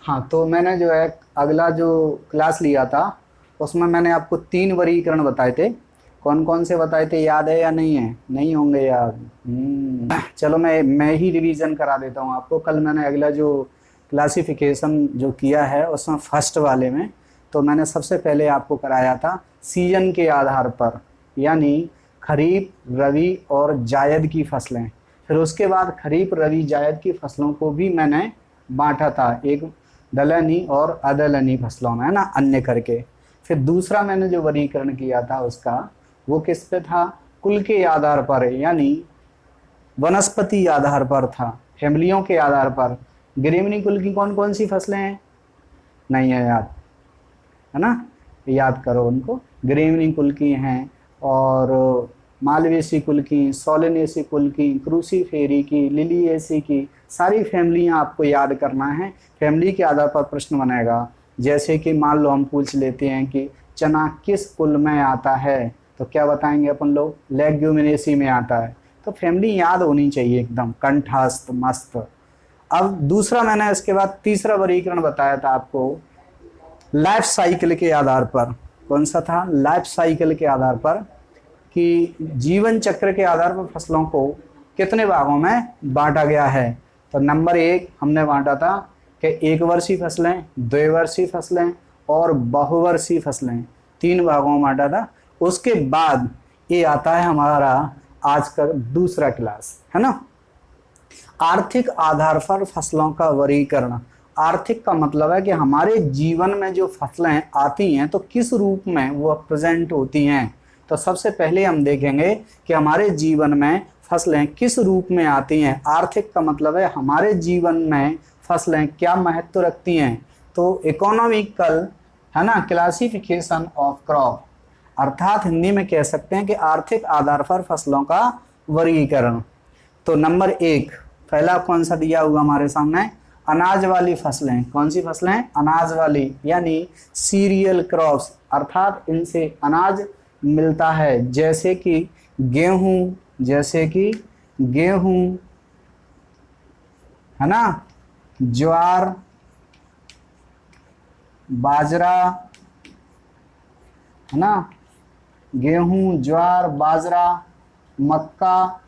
हाँ, तो मैंने जो है अगला जो क्लास लिया था उसमें मैंने आपको 3 वर्गीकरण बताए थे। कौन कौन से बताए थे, याद है या नहीं है? नहीं होंगे याद। चलो मैं ही रिवीजन करा देता हूँ आपको। कल मैंने अगला जो क्लासिफिकेशन जो किया है उसमें फर्स्ट वाले में तो मैंने सबसे पहले आपको कराया था सीजन के आधार पर, यानी खरीफ, रबी और जायद की फसलें। फिर उसके बाद खरीफ, रबी, जायद की फसलों को भी मैंने बांटा था एक दलहनी और अदलहनी फसलों में, है ना, अन्य करके। फिर दूसरा मैंने जो वर्गीकरण किया था उसका, वो किस पे था? कुल के आधार पर, यानी वनस्पति आधार पर था, फैमिलियों के आधार पर। ग्रेवनी कुल की कौन कौन सी फसलें हैं? नहीं है याद, है ना? याद करो उनको। ग्रेवनी कुल की हैं, और मालवेसी कुल की, सोलेनेसी कुल की, क्रूसीफेरी की, लिलिएसी की, सारी फैमिलियां आपको याद करना है। फैमिली के आधार पर प्रश्न बनेगा। जैसे कि मान लो हम पूछ लेते हैं कि चना किस कुल में आता है, तो क्या बताएंगे अपन लोग? लेग्यूमिनेसी में आता है। तो फैमिली याद होनी चाहिए एकदम कंठस्थ मस्त। अब दूसरा मैंने इसके बाद तीसरा वर्गीकरण बताया था आपको लाइफ साइकिल के आधार पर। कौन सा था? लाइफ साइकिल के आधार पर, कि जीवन चक्र के आधार पर फसलों को कितने भागों में बांटा गया है। तो नंबर 1 हमने बांटा था कि एक वर्षीय फसलें, द्विवर्षीय फसलें और बहुवर्षीय फसलें, 3 भागों में बांटा था। उसके बाद ये आता है हमारा आज का दूसरा क्लास, है ना, आर्थिक आधार पर फसलों का वर्गीकरण। आर्थिक का मतलब है कि हमारे जीवन में जो फसलें आती हैं तो किस रूप में वो प्रेजेंट होती हैं। तो सबसे पहले हम देखेंगे कि हमारे जीवन में फसलें किस रूप में आती हैं। आर्थिक का मतलब है हमारे जीवन में फसलें क्या महत्व रखती हैं। तो इकोनॉमिकल, है ना, क्लासिफिकेशन ऑफ क्रॉप, अर्थात हिंदी में कह सकते हैं कि आर्थिक आधार पर फसलों का वर्गीकरण। तो नंबर 1 पहला कौन सा दिया हुआ हमारे सामने? अनाज वाली फसलें। कौन सी फसलें? अनाज वाली, यानी सीरियल क्रॉप्स, अर्थात इनसे अनाज मिलता है। जैसे कि गेहूं, जैसे कि गेहूं, है ना, ज्वार, बाजरा, है ना, गेहूं, ज्वार, बाजरा, मक्का,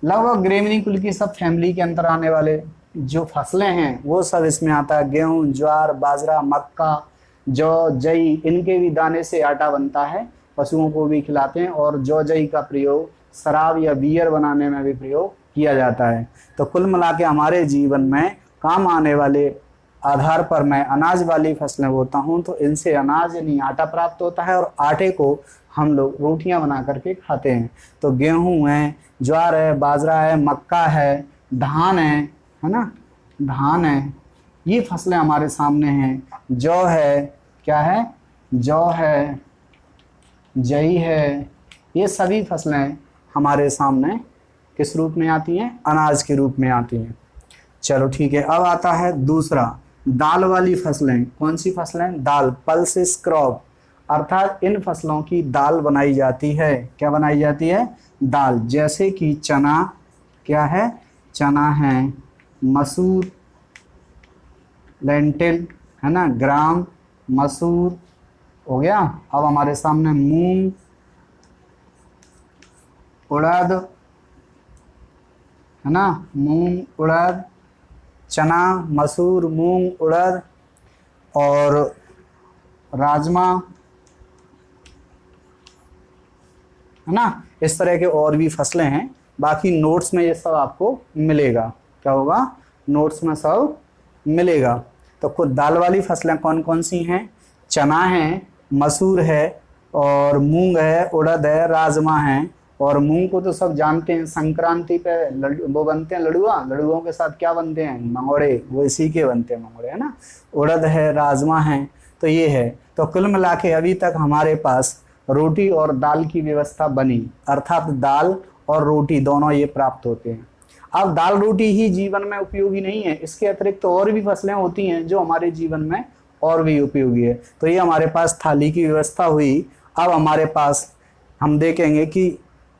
लगभग ग्रेमिनी कुल की सब फैमिली के अंतर आने वाले जो फसलें हैं वो सब इसमें आता है। गेहूं, ज्वार, बाजरा, मक्का, जौ, जई, इनके भी दाने से आटा बनता है, पशुओं को भी खिलाते हैं। और जौ जई का प्रयोग शराब या बियर बनाने में भी प्रयोग किया जाता है। तो कुल मिला के हमारे जीवन में काम आने वाले आधार पर मैं अनाज वाली फसलें बोता हूँ, तो इनसे अनाज यानी आटा प्राप्त होता है, और आटे को हम लोग रोटियां बना करके खाते हैं। तो गेहूं है, ज्वार है, बाजरा है, मक्का है, धान है ना, धान है, ये फसलें हमारे सामने हैं। जौ है, क्या है? जौ है, जई है, ये सभी फसलें हमारे सामने किस रूप में आती हैं? अनाज के रूप में आती हैं। चलो ठीक है, अब आता है दूसरा, दाल वाली फसलें। कौन सी फसलें? दाल, पल्सेस क्रॉप, अर्थात इन फसलों की दाल बनाई जाती है। क्या बनाई जाती है? दाल। जैसे कि चना, क्या है? चना है, मसूर, लेंटिल, है ना, ग्राम, मसूर हो गया। अब हमारे सामने मूंग, उड़द, है ना, मूंग, उड़द, चना, मसूर, मूंग, उड़द और राजमा, है ना। इस तरह के और भी फसलें हैं, बाकी नोट्स में ये सब आपको मिलेगा। क्या होगा? नोट्स में सब मिलेगा। तो कुछ दाल वाली फसलें कौन कौन सी हैं? चना है, मसूर है, और मूंग है, उड़द है, राजमा है। और मूंग को तो सब जानते हैं, संक्रांति पे वो बनते हैं लड़ुआ, लड़ुओं के साथ क्या बनते हैं? मंगोड़े, वो इसी के बनते हैं मंगोड़े, है ना। उड़द है, राजमा है, तो ये है। तो कुल मिला के अभी तक हमारे पास रोटी और दाल की व्यवस्था बनी, अर्थात दाल और रोटी दोनों ये प्राप्त होते हैं। अब दाल रोटी ही जीवन में उपयोगी नहीं है, इसके अतिरिक्त तो और भी फसलें होती हैं जो हमारे जीवन में और भी उपयोगी है। तो ये हमारे पास थाली की व्यवस्था हुई। अब हमारे पास हम देखेंगे कि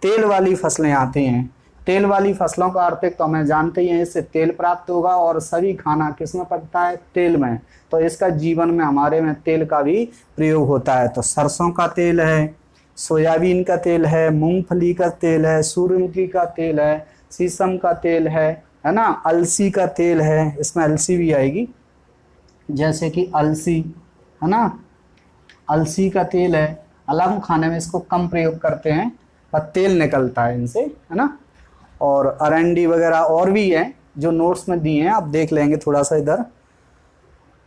तेल वाली फसलें आती हैं। तेल वाली फसलों का अर्थ तो हमें जानते ही हैं, इससे तेल प्राप्त होगा और सभी खाना किस में पकता है, तेल में। तो इसका जीवन में हमारे में तेल का भी प्रयोग होता है। तो सरसों का तेल है, सोयाबीन का तेल है, मूंगफली का तेल है, सूरजमुखी का तेल है, शीशम का तेल है ना, अलसी का तेल है, इसमें अलसी भी आएगी, जैसे कि अलसी है ना, अलसी का तेल है। हालांकि खाने में इसको कम प्रयोग करते हैं पर तेल निकलता है इनसे, है ना। और अरंडी वगैरह और भी है जो नोट्स में दिए हैं, आप देख लेंगे थोड़ा सा इधर,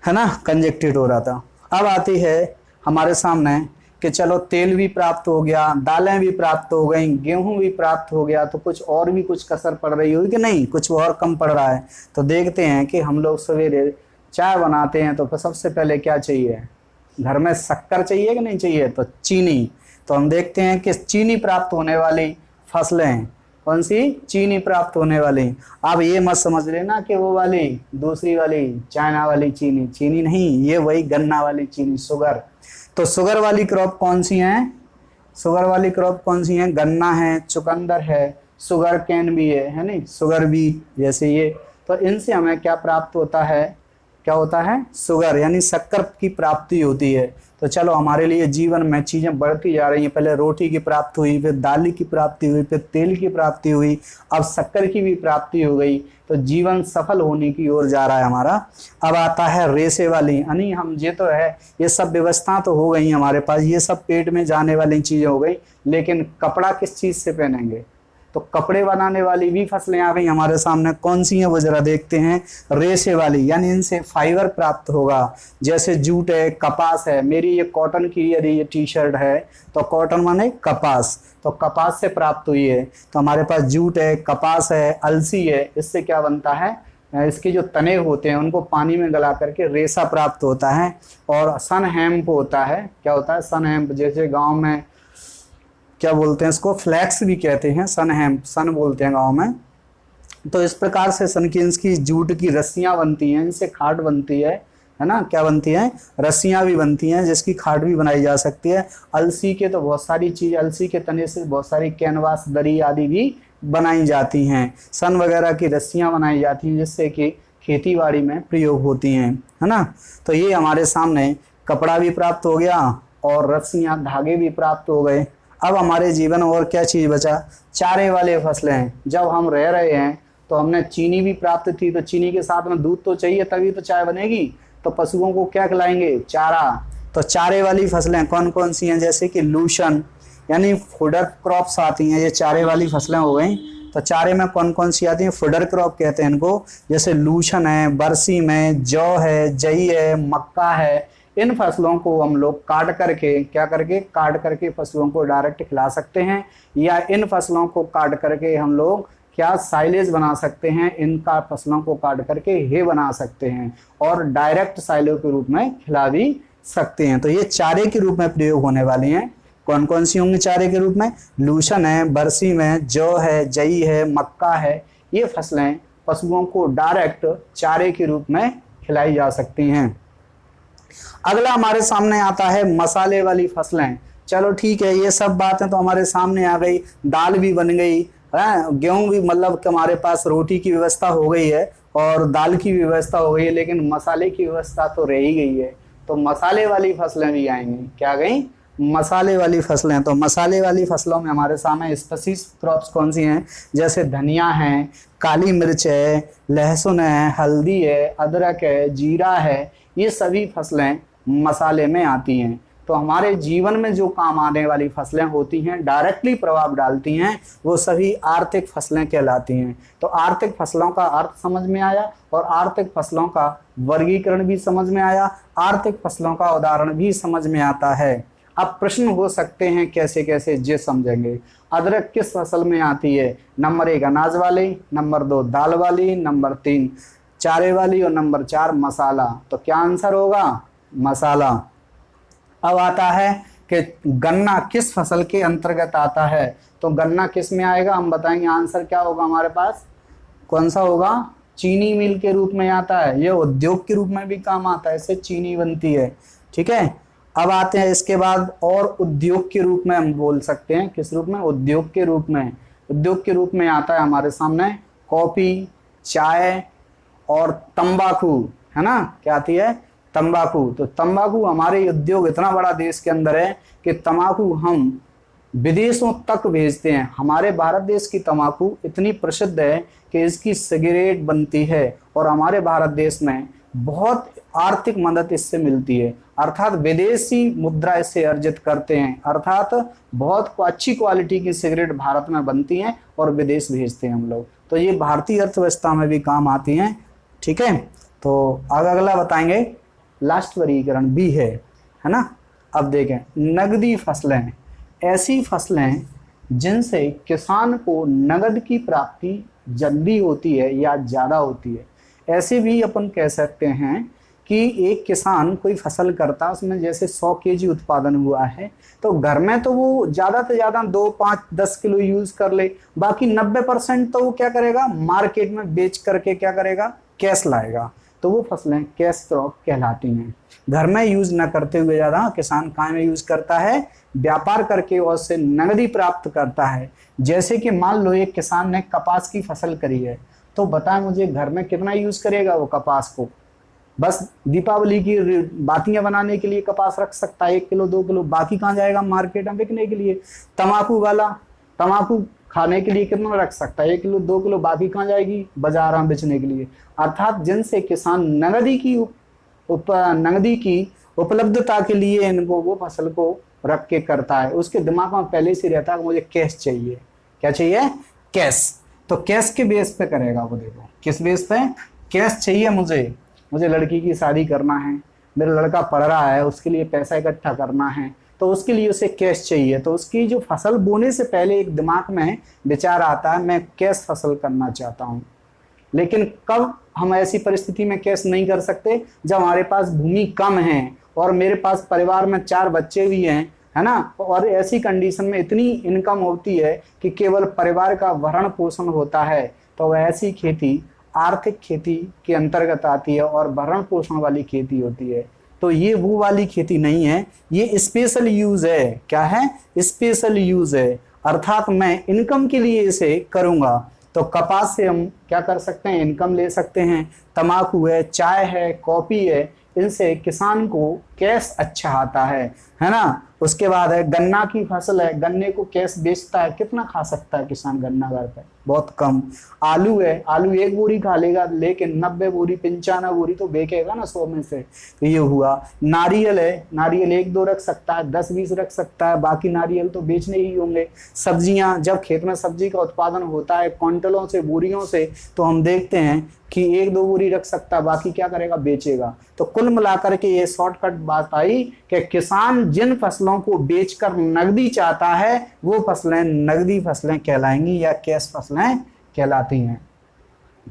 है ना, कंजेक्टेड हो रहा था। अब आती है हमारे सामने कि चलो तेल भी प्राप्त हो गया, दालें भी प्राप्त हो गई, गेहूं भी प्राप्त हो गया, तो कुछ और भी कुछ कसर पड़ रही होगी कि नहीं, कुछ और कम पड़ रहा है। तो देखते हैं कि हम लोग सवेरे चाय बनाते हैं तो फिर सबसे पहले क्या चाहिए, घर में शक्कर चाहिए कि नहीं चाहिए, तो चीनी। तो हम देखते हैं कि चीनी प्राप्त होने वाली फसलें हैं, कौन सी, चीनी प्राप्त होने वाली। अब ये मत समझ लेना कि वो वाली दूसरी वाली चाइना वाली चीनी, चीनी नहीं, ये वही गन्ना वाली चीनी, शुगर। तो शुगर वाली क्रॉप कौन सी है, शुगर वाली क्रॉप कौन सी है, गन्ना है, चुकंदर है, शुगर कैन भी है नहीं, शुगर भी जैसे ये। तो इनसे हमें क्या प्राप्त होता है, क्या होता है, शुगर यानी शक्कर की प्राप्ति होती है। तो चलो हमारे लिए जीवन में चीज़ें बढ़ती जा रही हैं, पहले रोटी की प्राप्ति हुई, फिर दाल की प्राप्ति हुई, फिर तेल की प्राप्ति हुई, अब शक्कर की भी प्राप्ति हो गई। तो जीवन सफल होने की ओर जा रहा है हमारा। अब आता है रेशे वाली, यानी हम ये तो है, ये सब व्यवस्था तो हो गई हमारे पास, ये सब पेट में जाने वाली चीज़ें हो गई, लेकिन कपड़ा किस चीज़ से पहनेंगे, तो कपड़े बनाने वाली भी फसलें आ गई हमारे सामने। कौन सी हैं वो जरा देखते हैं, रेशे वाली, यानी इनसे फाइबर प्राप्त होगा, जैसे जूट है, कपास है। मेरी ये कॉटन की यदि ये टी शर्ट है तो कॉटन माने कपास, तो कपास से प्राप्त हुई है। तो हमारे पास जूट है, कपास है, अलसी है, इससे क्या बनता है, इसके जो तने होते हैं उनको पानी में गला करके रेशा प्राप्त होता है। और सन हेम्प होता है, क्या होता है, सन हेम्प, जैसे गाँव में क्या बोलते हैं इसको, फ्लैक्स भी कहते हैं, सन हेम्प, सन बोलते हैं गांव में। तो इस प्रकार से सन की इसकी जूट की रस्सियां बनती हैं, इनसे खाट बनती है ना, क्या बनती है, रस्सियां भी बनती हैं जिसकी खाट भी बनाई जा सकती है। अलसी के तो बहुत सारी चीज, अलसी के तने से बहुत सारी कैनवास, दरी आदि भी बनाई जाती हैं। सन वगैरह की रस्सियां बनाई जाती हैं जिससे कि खेती बाड़ी में प्रयोग होती हैं, है ना। तो ये हमारे सामने कपड़ा भी प्राप्त हो गया और रस्सियां, धागे भी प्राप्त हो गए। अब हमारे जीवन में और क्या चीज़ बचा, चारे वाले फसलें हैं। जब हम रह रहे हैं तो हमने चीनी भी प्राप्त थी, तो चीनी के साथ में दूध तो चाहिए तभी तो चाय बनेगी, तो पशुओं को क्या खिलाएंगे, चारा। तो चारे वाली फसलें कौन कौन सी हैं, जैसे कि लूसन, यानी फूडर क्रॉप्स आती हैं, ये चारे वाली फसलें हो गई। तो चारे में कौन कौन सी आती हैं, फूडर क्रॉप कहते हैं इनको, जैसे लूसन है, बरसी में, जौ है, जई है, मक्का है। इन फसलों को हम लोग काट करके, क्या करके, काट करके पशुओं को डायरेक्ट खिला सकते हैं, या इन फसलों को काट करके हम लोग क्या साइलेज बना सकते हैं, इनका फसलों को काट करके हे बना सकते हैं और डायरेक्ट साइलो के रूप में खिला भी सकते हैं। तो ये चारे के रूप में प्रयोग होने वाली हैं। कौन कौन सी होंगी चारे के रूप में, लूसन है, बरसी में, जौ है, जई है, मक्का है। ये फसलें पशुओं को डायरेक्ट चारे के रूप में खिलाई जा सकती हैं। अगला हमारे सामने आता है मसाले वाली फसलें। चलो ठीक है, ये सब बातें तो हमारे सामने आ गई, दाल भी बन गई है, गेहूं भी, मतलब कि हमारे पास रोटी की व्यवस्था हो गई है और दाल की व्यवस्था हो गई है, लेकिन मसाले की व्यवस्था तो रह ही गई है। तो मसाले वाली फसलें भी आएंगी, क्या गई, मसाले वाली फसलें। तो मसाले वाली फसलों में हमारे सामने स्पेसिस क्रॉप्स कौन सी हैं, जैसे धनिया है, काली मिर्च है, लहसुन है, हल्दी है, अदरक है, जीरा है। ये सभी फसलें मसाले में आती हैं। तो हमारे जीवन में जो काम आने वाली फसलें होती हैं, डायरेक्टली प्रभाव डालती हैं, वो सभी आर्थिक फसलें कहलाती हैं। तो आर्थिक फसलों का अर्थ समझ में आया और आर्थिक फसलों का वर्गीकरण भी समझ में आया, आर्थिक फसलों का उदाहरण भी समझ में आता है। अब प्रश्न हो सकते हैं कैसे कैसे, ये समझेंगे। अदरक किस फसल में आती है, नंबर 1 अनाज वाली, नंबर 2 दाल वाली, नंबर 3 चारे वाली और नंबर 4 मसाला। तो क्या आंसर होगा, मसाला। अब आता है कि गन्ना किस फसल के अंतर्गत आता है, तो गन्ना किस में आएगा, हम बताएंगे। आंसर क्या होगा हमारे पास, कौन सा होगा, चीनी मिल के रूप में आता है। ये उद्योग के रूप में भी काम आता है, इससे चीनी बनती है, ठीक है। अब आते हैं इसके बाद, और उद्योग के रूप में हम बोल सकते हैं, किस रूप में, उद्योग के रूप में। उद्योग के रूप में आता है हमारे सामने कॉफी, चाय और तंबाकू, है ना, क्या आती है, तंबाकू। तो तंबाकू हमारे उद्योग इतना बड़ा देश के अंदर है कि तंबाकू हम विदेशों तक भेजते हैं। हमारे भारत देश की तंबाकू इतनी प्रसिद्ध है कि इसकी सिगरेट बनती है और हमारे भारत देश में बहुत आर्थिक मदद इससे मिलती है, अर्थात विदेशी मुद्रा इससे अर्जित करते हैं, अर्थात बहुत अच्छी क्वालिटी की सिगरेट भारत में बनती हैं और विदेश भेजते हैं हम लोग। तो ये भारतीय अर्थव्यवस्था में भी काम आती हैं, ठीक है। तो अगला बताएंगे लास्ट वर्गीकरण बी है ना। अब देखें, नगदी फसलें, ऐसी फसलें जिनसे किसान को नगद की प्राप्ति जल्दी होती है या ज़्यादा होती है। ऐसे भी अपन कह सकते हैं कि एक किसान कोई फसल करता है, उसमें जैसे 100 केजी उत्पादन हुआ है, तो घर में तो वो ज़्यादा से ज़्यादा 2, 5, 10 किलो यूज़ कर ले, बाकी 90% तो वो क्या करेगा, मार्केट में बेच करके क्या करेगा, कैश लाएगा। तो वो फसलें कैश क्रॉप कहलाती हैं। घर में यूज़ न करते हुए ज़्यादा किसान काय में यूज़ करता है, व्यापार करके और उससे नगदी प्राप्त करता है। जैसे कि मान लो एक किसान ने कपास की फसल करी है, तो बताएं मुझे घर में कितना यूज़ करेगा वो कपास को, बस दीपावली की बातियां बनाने के लिए कपास रख सकता है 1 किलो 2 किलो, बाकी कहाँ जाएगा, मार्केट में बिकने के लिए। तम्बाकू वाला तम्बाकू खाने के लिए कितना रख सकता है, 1 किलो 2 किलो, बाकी कहाँ जाएगी, बाजार में बेचने के लिए। अर्थात जिनसे किसान नगदी की उपलब्धता के लिए इनको वो फसल को रख के करता है, उसके दिमाग में पहले से रहता है कि मुझे कैश चाहिए। क्या चाहिए, कैश। तो कैश के बेस पे करेगा वो, देखो किस बेस पे, कैश चाहिए मुझे लड़की की शादी करना है, मेरा लड़का पढ़ रहा है, उसके लिए पैसा इकट्ठा करना है, तो उसके लिए उसे कैश चाहिए। तो उसकी जो फसल बोने से पहले एक दिमाग में विचार आता है, मैं कैश फसल करना चाहता हूँ। लेकिन कब हम ऐसी परिस्थिति में कैश नहीं कर सकते, जब हमारे पास भूमि कम है और मेरे पास परिवार में 4 बच्चे भी हैं, है ना, और ऐसी कंडीशन में इतनी इनकम होती है कि केवल परिवार का भरण पोषण होता है। तो ऐसी खेती आर्थिक खेती के अंतर्गत आती है और भरण पोषण वाली खेती होती है। तो ये वो वाली खेती नहीं है, ये स्पेशल यूज है। क्या है, स्पेशल यूज है, अर्थात मैं इनकम के लिए इसे करूंगा। तो कपास से हम क्या कर सकते हैं, इनकम ले सकते हैं। तम्बाकू है, चाय है, कॉफी है, इनसे किसान को कैश अच्छा आता है ना। उसके बाद है गन्ना की फसल है, गन्ने को कैश बेचता है, कितना खा सकता है किसान गन्ना घर पे, बहुत कम। आलू है, आलू 1 बोरी खा लेगा, लेकिन 90 बोरी 95 बोरी तो बेचेगा ना 100 में से। तो ये हुआ। नारियल है, नारियल 1-2 रख सकता है, 10-20 रख सकता है, बाकी नारियल तो बेचने ही होंगे। सब्जियां, जब खेत में सब्जी का उत्पादन होता है क्विंटलों से, बोरियों से, तो हम देखते हैं कि 1-2 बोरी रख सकता है, बाकी क्या करेगा, बेचेगा। तो कुल मिलाकर के ये शॉर्टकट बात आई कि किसान जिन फसलों को बेचकर नगदी चाहता है वो फसलें नगदी फसलें कहलाएंगी या कैश फसलें कहलाती हैं।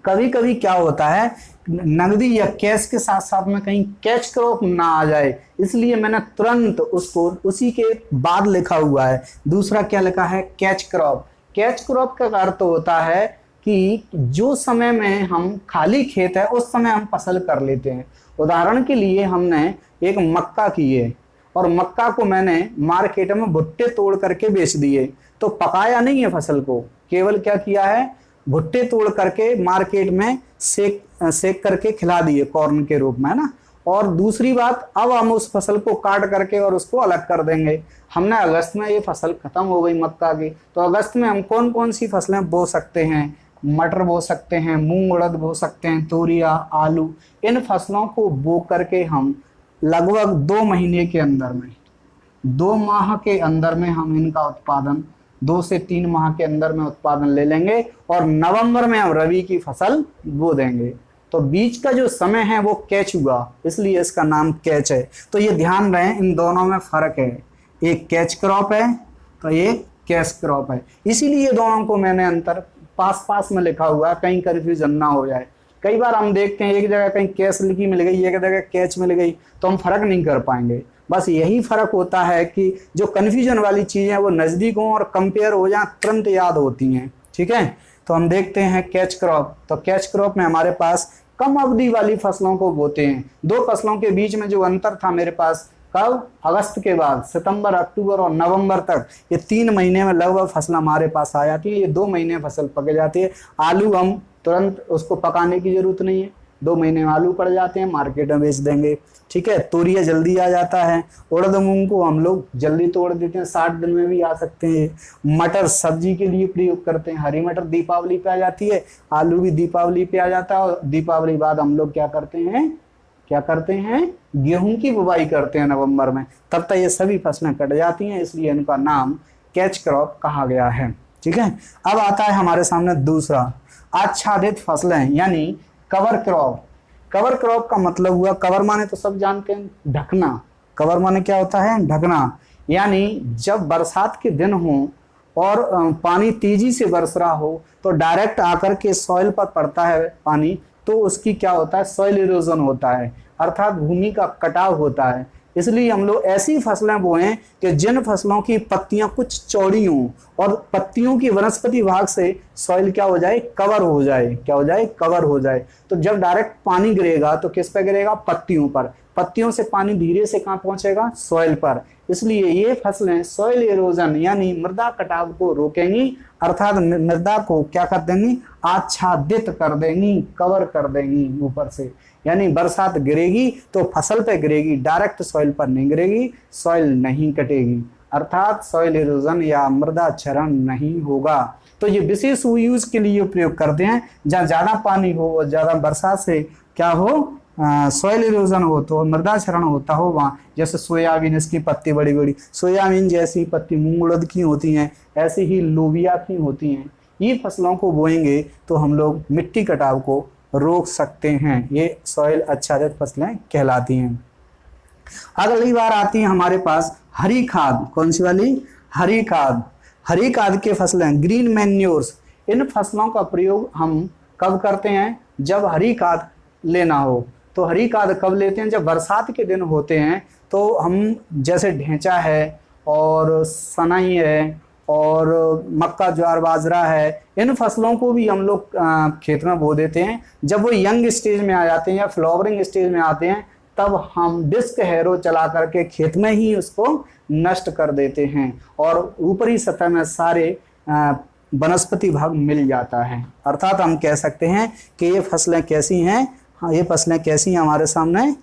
कभी कभी क्या होता है, नगदी या कैश के साथ साथ में कहीं कैच क्रॉप ना आ जाए, इसलिए मैंने तुरंत उसको उसी के बाद लिखा हुआ है। दूसरा क्या लिखा है, कैच क्रॉप। कैच क्रॉप का अर्थ होता है कि जो समय में हम खाली खेत है उस समय हम फसल कर लेते हैं। उदाहरण के लिए हमने एक मक्का की है और मक्का को मैंने मार्केट में भुट्टे तोड़ करके बेच दिए, तो पकाया नहीं है फसल को, केवल क्या किया है, भुट्टे तोड़ करके मार्केट में सेक करके खिला दिए कॉर्न के रूप में, है ना। और दूसरी बात, अब हम उस फसल को काट करके और उसको अलग कर देंगे। हमने अगस्त में ये फसल खत्म हो गई मक्का की, तो अगस्त में हम कौन कौन सी फसलें बो सकते हैं, मटर बो सकते हैं, मूंग उड़द बो सकते हैं, तोरिया, आलू। इन फसलों को बो करके हम लगभग 2 महीने के अंदर में, 2 माह के अंदर में हम इनका उत्पादन, 2 से 3 माह के अंदर में उत्पादन ले लेंगे और नवंबर में हम रबी की फसल बो देंगे। तो बीच का जो समय है वो कैच हुआ, इसलिए इसका नाम कैच है। तो ये ध्यान रहे, इन दोनों में फर्क है, एक कैच क्रॉप है तो एक कैश क्रॉप है। इसीलिए दोनों को मैंने अंतर पास में लिखा हुआ है, कहीं कंफ्यूजन ना हो जाए। कई बार हम देखते हैं एक जगह कहीं कैश लिखी मिल गई, एक जगह कैच मिल गई, तो हम फर्क नहीं कर पाएंगे। बस यही फर्क होता है कि जो कंफ्यूजन वाली चीजें वो नजदीक हों और कंपेयर हो जाए, तुरंत याद होती हैं। ठीक है, तो हम देखते हैं कैच क्रॉप। तो कैच क्रॉप में हमारे पास कम अवधि वाली फसलों को बोते हैं। 2 फसलों के बीच में जो अंतर था मेरे पास कब? अगस्त के बाद सितंबर, अक्टूबर और नवंबर तक, ये 3 महीने में लगभग फसल हमारे पास आ जाती है। ये 2 महीने में फसल पक जाती है। आलू हम तुरंत उसको पकाने की जरूरत नहीं है, 2 महीने में आलू पड़ जाते हैं, मार्केट में बेच देंगे। ठीक है, तोरिया जल्दी आ जाता है। उड़द मूंग को हम लोग जल्दी तोड़ देते हैं, 60 दिन में भी आ सकते हैं। मटर सब्जी के लिए प्रयोग करते हैं, हरी मटर दीपावली पे आ जाती है, आलू भी दीपावली पे आ जाता है। और दीपावली बाद हम लोग क्या करते हैं, गेहूं की बुवाई करते हैं नवंबर में। तब तक ये सभी फसलें कट जाती हैं, इसलिए इनका नाम कैच क्रॉप कहा गया है। ठीक है, अब आता है हमारे सामने दूसरा, आच्छादित फसलें यानी कवर क्रॉप। कवर क्रॉप का मतलब हुआ, कवर माने तो सब जानते हैं, ढकना। कवर माने क्या होता है? ढकना। यानी जब बरसात के दिन हो और पानी तेजी से बरस रहा हो तो डायरेक्ट आकर के सॉइल पर पड़ता है पानी, तो उसकी क्या होता है? सॉइल इरोजन होता है, अर्थात भूमि का कटाव होता है। इसलिए हम लोग ऐसी फसलें बोएं कि जिन फसलों की पत्तियां कुछ चौड़ी हों और पत्तियों की वनस्पति भाग से सॉइल क्या हो जाए? कवर हो जाए। क्या हो जाए? कवर हो जाए। तो जब डायरेक्ट पानी गिरेगा तो किस पे गिरेगा? पत्तियों पर। पत्तियों से पानी धीरे से कहाँ पहुंचेगा? सॉइल पर। इसलिए ये फसलें सॉइल इरोजन यानी मृदा कटाव को रोकेंगी, अर्थात मृदा को क्या कर देंगी? आच्छादित कर देंगी, कवर कर देंगी ऊपर से। यानी बरसात गिरेगी तो फसल पे गिरेगी, डायरेक्ट सॉइल पर नहीं गिरेगी, सॉइल नहीं कटेगी, अर्थात सॉइल इरोजन या मृदा क्षरण नहीं होगा। तो ये विशेष यूज के लिए प्रयोग करते हैं, जहाँ ज्यादा पानी हो और ज्यादा बरसात से क्या हो? सॉइल इरोजन हो तो मृदा क्षरण होता हो वहाँ। जैसे सोयाबीन, इसकी पत्ती बड़ी बड़ी, सोयाबीन जैसी पत्ती मूंग उड़द की होती हैं, ऐसे ही लोबिया की होती हैं। ये फसलों को बोएंगे तो हम लोग मिट्टी कटाव को रोक सकते हैं। ये सॉइल आच्छादित फसलें कहलाती हैं। अगली बार आती है हमारे पास हरी खाद। कौन सी वाली? हरी खाद। हरी खाद के फसलें ग्रीन मैन्योर्स। इन फसलों का प्रयोग हम कब करते हैं? जब हरी खाद लेना हो। तो हरी खाद कब लेते हैं? जब बरसात के दिन होते हैं। तो हम जैसे ढेंचा है और सनई है और मक्का, ज्वार, बाजरा है, इन फसलों को भी हम लोग खेत में बो देते हैं। जब वो यंग स्टेज में आ जाते हैं या फ्लावरिंग स्टेज में आते हैं, तब हम डिस्क हैरो चला करके खेत में ही उसको नष्ट कर देते हैं और ऊपरी सतह में सारे वनस्पति भाग मिल जाता है। अर्थात हम कह सकते हैं कि ये फसलें कैसी हैं? हाँ, ये फसलें कैसी हैं हमारे सामने?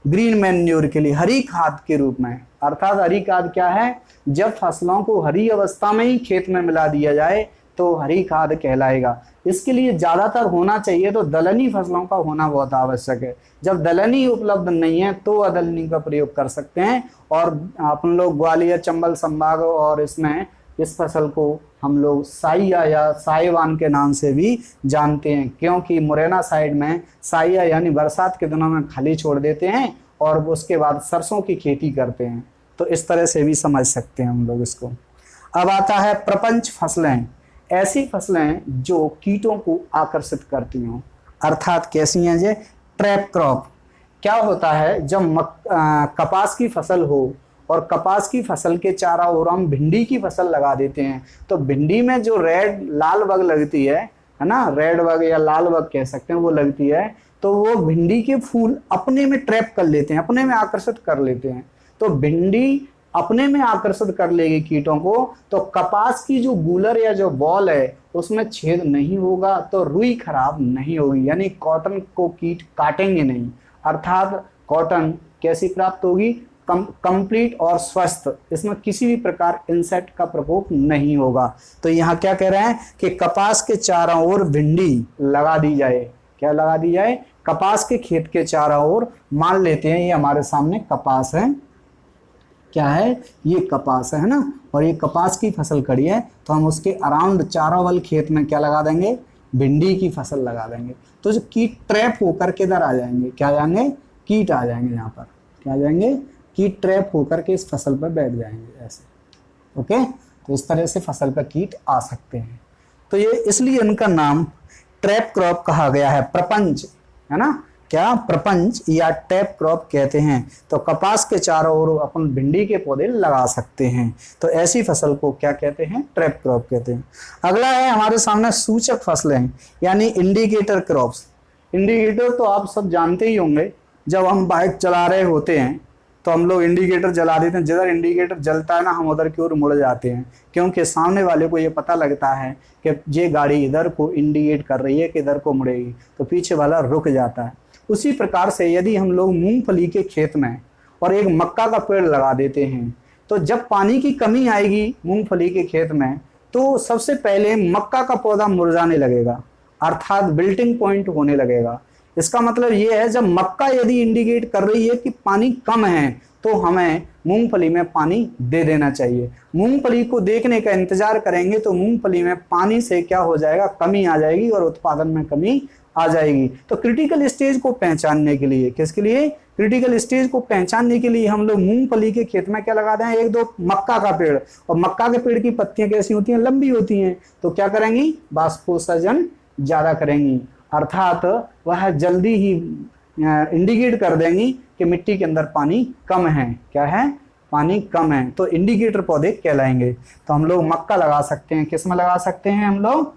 ग्रीन मैन्योर के लिए, हरी खाद के रूप में। अर्थात हरी खाद क्या है? जब फसलों को हरी अवस्था में ही खेत में मिला दिया जाए तो हरी खाद कहलाएगा। इसके लिए ज्यादातर होना चाहिए तो दलहनी फसलों का होना बहुत आवश्यक है। जब दलहनी उपलब्ध नहीं है तो अदलहनी का प्रयोग कर सकते हैं। और अपन लोग ग्वालियर, चंबल संभाग और इसमें इस फसल को हम लोग साइया या साइवान के नाम से भी जानते हैं, क्योंकि मुरैना साइड में साइया यानी बरसात के दिनों में खाली छोड़ देते हैं और उसके बाद सरसों की खेती करते हैं। तो इस तरह से भी समझ सकते हैं हम लोग इसको। अब आता है प्रपंच फसलें। ऐसी फसलें जो कीटों को आकर्षित करती हों, अर्थात कैसी हैं? ये ट्रैप क्रॉप। क्या होता है? जब कपास की फसल हो और कपास की फसल के चारों ओर हम भिंडी की फसल लगा देते हैं, तो भिंडी में जो रेड लाल बग लगती है ना, रेड बग या लाल बग कह सकते हैं, वो लगती है, तो वो भिंडी के फूल अपने में ट्रैप कर लेते हैं, अपने में आकर्षित कर लेते हैं। तो भिंडी अपने में आकर्षित कर लेगी कीटों को, तो कपास की जो गूलर या जो बॉल है उसमें छेद नहीं होगा, तो रुई खराब नहीं होगी, यानी कॉटन को कीट काटेंगे नहीं। अर्थात कॉटन कैसी प्राप्त होगी? कंप्लीट और स्वस्थ, इसमें किसी भी प्रकार इंसेक्ट का प्रकोप नहीं होगा। तो यहाँ क्या कह रहे हैं कि कपास के चारों ओर भिंडी लगा दी जाए। क्या लगा दी जाए? कपास के खेत के चारों ओर। मान लेते हैं ये हमारे सामने कपास है, क्या है? ये कपास है ना, और ये कपास की फसल खड़ी है, तो हम उसके अराउंड चारों वाले खेत में क्या लगा देंगे? भिंडी की फसल लगा देंगे। तो जो कीट ट्रैप होकर के इधर आ जाएंगे, क्या आ जाएंगे? कीट आ जाएंगे यहाँ पर। क्या आ जाएंगे? कीट ट्रैप होकर के इस फसल पर बैठ जाएंगे ऐसे। ओके, तो इस तरह से फसल पर कीट आ सकते हैं। तो ये इसलिए इनका नाम ट्रैप क्रॉप कहा गया है। प्रपंच है ना, क्या? प्रपंच या ट्रैप क्रॉप कहते हैं। तो कपास के चारों ओर अपन भिंडी के पौधे लगा सकते हैं, तो ऐसी फसल को क्या कहते हैं? ट्रैप क्रॉप कहते हैं। अगला है हमारे सामने सूचक फसलें यानी इंडिकेटर क्रॉप्स। इंडिकेटर तो आप सब जानते ही होंगे, जब हम बाइक चला रहे होते हैं तो हम लोग इंडिकेटर जला देते हैं। जिधर इंडिकेटर जलता है ना, हम उधर की ओर मुड़ जाते हैं, क्योंकि सामने वाले को ये पता लगता है कि ये गाड़ी इधर को इंडिकेट कर रही है कि इधर को मुड़ेगी, तो पीछे वाला रुक जाता है। उसी प्रकार से यदि हम लोग मूंगफली के खेत में और एक मक्का का पेड़ लगा देते हैं, तो जब पानी की कमी आएगी मूंगफली के खेत में, तो सबसे पहले मक्का का पौधा मुरझाने लगेगा, अर्थात बिल्टिंग पॉइंट होने लगेगा। इसका मतलब ये है, जब मक्का यदि इंडिकेट कर रही है कि पानी कम है, तो हमें मूंगफली में पानी दे देना चाहिए। मूंगफली को देखने का इंतजार करेंगे तो मूंगफली में पानी से क्या हो जाएगा, कमी आ जाएगी और उत्पादन में कमी आ जाएगी। तो क्रिटिकल स्टेज को पहचानने के लिए, किसके लिए, क्रिटिकल स्टेज को पहचानने के लिए हम लोग मूंगफली के खेत में क्या लगा दें, एक दो मक्का का पेड़। और मक्का के पेड़ की पत्तियां कैसी होती हैं, लंबी होती हैं, तो क्या करेंगी, बाष्पोत्सर्जन ज्यादा करेंगी, अर्थात वह जल्दी ही इंडिकेट कर देंगी कि मिट्टी के अंदर पानी कम है। क्या है, पानी कम है, तो इंडिकेटर पौधे कहलाएंगे। तो हम लोग मक्का लगा सकते हैं, किस में लगा सकते हैं, हम लोग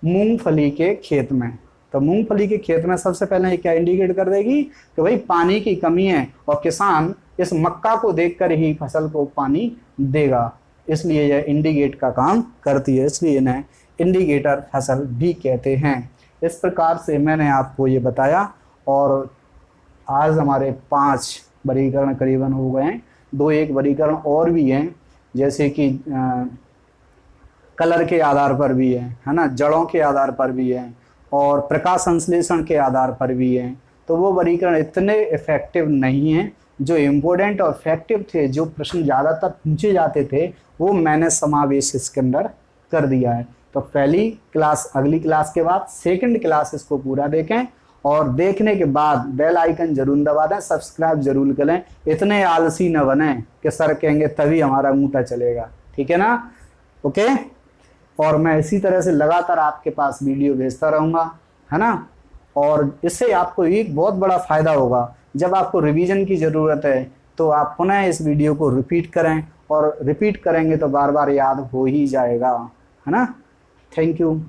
मूंगफली के खेत में। तो मूंगफली के खेत में सबसे पहले क्या इंडिकेट कर देगी कि भाई पानी की कमी है, और किसान इस मक्का को देखकर ही फसल को पानी देगा, इसलिए यह इंडिकेट का काम करती है, इसलिए इन्हें इंडिकेटर फसल भी कहते हैं। इस प्रकार से मैंने आपको ये बताया, और आज हमारे 5 वर्गीकरण करीबन हो गए हैं। 2-1 वर्गीकरण और भी हैं, जैसे कि कलर के आधार पर भी है ना, जड़ों के आधार पर भी है, और प्रकाश संश्लेषण के आधार पर भी है। तो वो वर्गीकरण इतने इफेक्टिव नहीं हैं। जो इम्पोर्टेंट और इफेक्टिव थे, जो प्रश्न ज़्यादातर पूछे जाते थे, वो मैंने समावेश इसके अंदर कर दिया है। तो पहली क्लास, अगली क्लास के बाद सेकंड क्लास इसको पूरा देखें, और देखने के बाद बेल आइकन जरूर दबा दें, सब्सक्राइब जरूर करें। इतने आलसी न बने कि सर कहेंगे तभी हमारा ऊँटा चलेगा, ठीक है ना, ओके। और मैं इसी तरह से लगातार आपके पास वीडियो भेजता रहूँगा, है ना। और इससे आपको एक बहुत बड़ा फ़ायदा होगा, जब आपको रिवीजन की ज़रूरत है तो आप पुनः इस वीडियो को रिपीट करें, और रिपीट करेंगे तो बार बार याद हो ही जाएगा, है ना। Thank you.